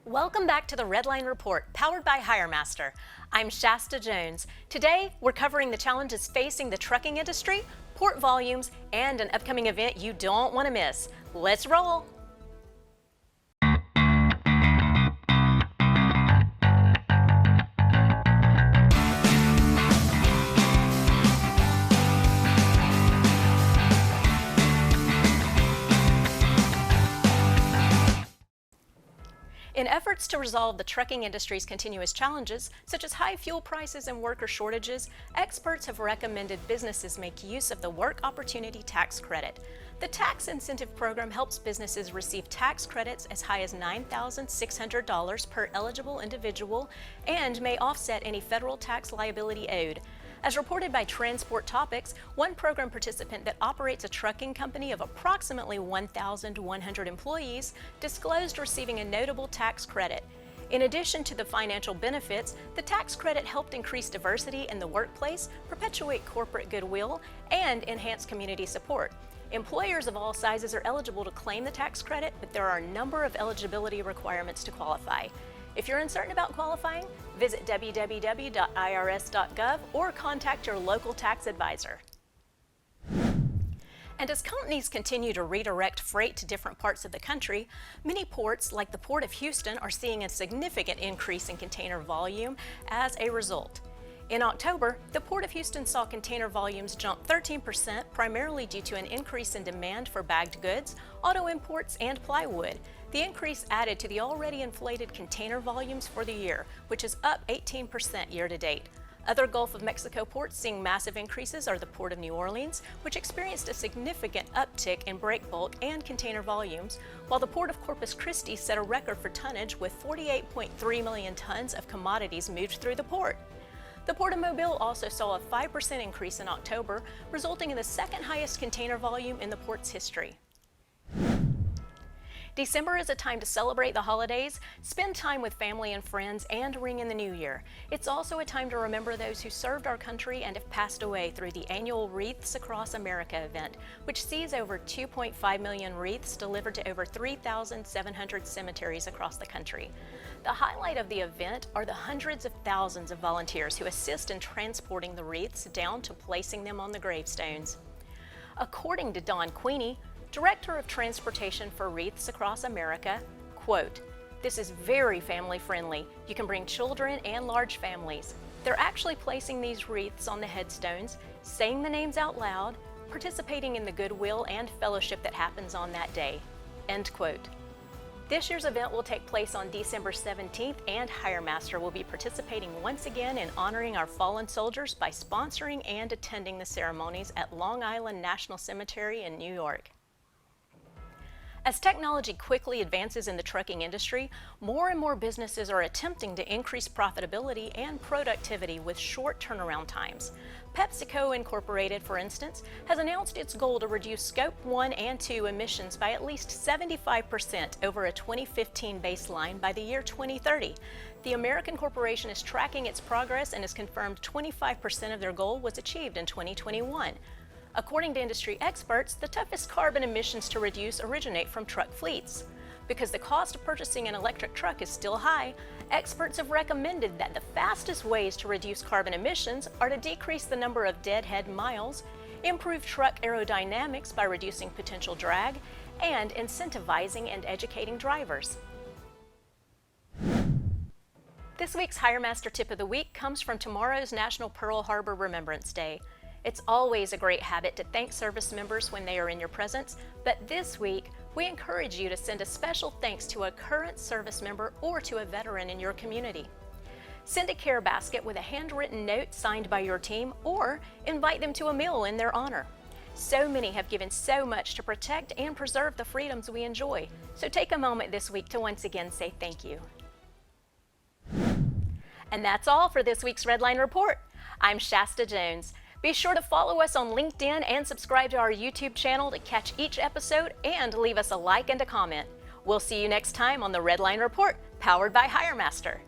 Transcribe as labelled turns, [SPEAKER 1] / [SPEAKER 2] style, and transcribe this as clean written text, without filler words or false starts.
[SPEAKER 1] Welcome back to the Redline Report, powered by HireMaster. I'm Shasta Jones. Today, we're covering the challenges facing the trucking industry, port volumes, and an upcoming event you don't want to miss. Let's roll! In efforts to resolve the trucking industry's continuous challenges, such as high fuel prices and worker shortages, experts have recommended businesses make use of the Work Opportunity Tax Credit. The tax incentive program helps businesses receive tax credits as high as $9,600 per eligible individual and may offset any federal tax liability owed. As reported by Transport Topics, one program participant that operates a trucking company of approximately 1,100 employees disclosed receiving a notable tax credit. In addition to the financial benefits, the tax credit helped increase diversity in the workplace, perpetuate corporate goodwill, and enhance community support. Employers of all sizes are eligible to claim the tax credit, but there are a number of eligibility requirements to qualify. If you're uncertain about qualifying, visit www.irs.gov or contact your local tax advisor. And as companies continue to redirect freight to different parts of the country, many ports, like the Port of Houston, are seeing a significant increase in container volume as a result. In October, the Port of Houston saw container volumes jump 13%, primarily due to an increase in demand for bagged goods, auto imports, and plywood. The increase added to the already inflated container volumes for the year, which is up 18% year-to-date. Other Gulf of Mexico ports seeing massive increases are the Port of New Orleans, which experienced a significant uptick in break bulk and container volumes, while the Port of Corpus Christi set a record for tonnage with 48.3 million tons of commodities moved through the port. The Port of Mobile also saw a 5% increase in October, resulting in the second highest container volume in the port's history. December is a time to celebrate the holidays, spend time with family and friends, and ring in the new year. It's also a time to remember those who served our country and have passed away through the annual Wreaths Across America event, which sees over 2.5 million wreaths delivered to over 3,700 cemeteries across the country. The highlight of the event are the hundreds of thousands of volunteers who assist in transporting the wreaths down to placing them on the gravestones. According to Don Queenie, Director of Transportation for Wreaths Across America, quote, "This is very family friendly. You can bring children and large families. They're actually placing these wreaths on the headstones, saying the names out loud, participating in the goodwill and fellowship that happens on that day," end quote. This year's event will take place on December 17th, and HireMaster will be participating once again in honoring our fallen soldiers by sponsoring and attending the ceremonies at Long Island National Cemetery in New York. As technology quickly advances in the trucking industry, more and more businesses are attempting to increase profitability and productivity with short turnaround times. PepsiCo Incorporated, for instance, has announced its goal to reduce Scope 1 and 2 emissions by at least 75% over a 2015 baseline by the year 2030. The American corporation is tracking its progress and has confirmed 25% of their goal was achieved in 2021. According to industry experts, the toughest carbon emissions to reduce originate from truck fleets. Because the cost of purchasing an electric truck is still high, experts have recommended that the fastest ways to reduce carbon emissions are to decrease the number of deadhead miles, improve truck aerodynamics by reducing potential drag, and incentivizing and educating drivers. This week's HireMaster Tip of the Week comes from tomorrow's National Pearl Harbor Remembrance Day. It's always a great habit to thank service members when they are in your presence, but this week, we encourage you to send a special thanks to a current service member or to a veteran in your community. Send a care basket with a handwritten note signed by your team, or invite them to a meal in their honor. So many have given so much to protect and preserve the freedoms we enjoy, so take a moment this week to once again say thank you. And that's all for this week's Redline Report. I'm Shasta Jones. Be sure to follow us on LinkedIn and subscribe to our YouTube channel to catch each episode and leave us a like and a comment. We'll see you next time on the Redline Report, powered by HireMaster.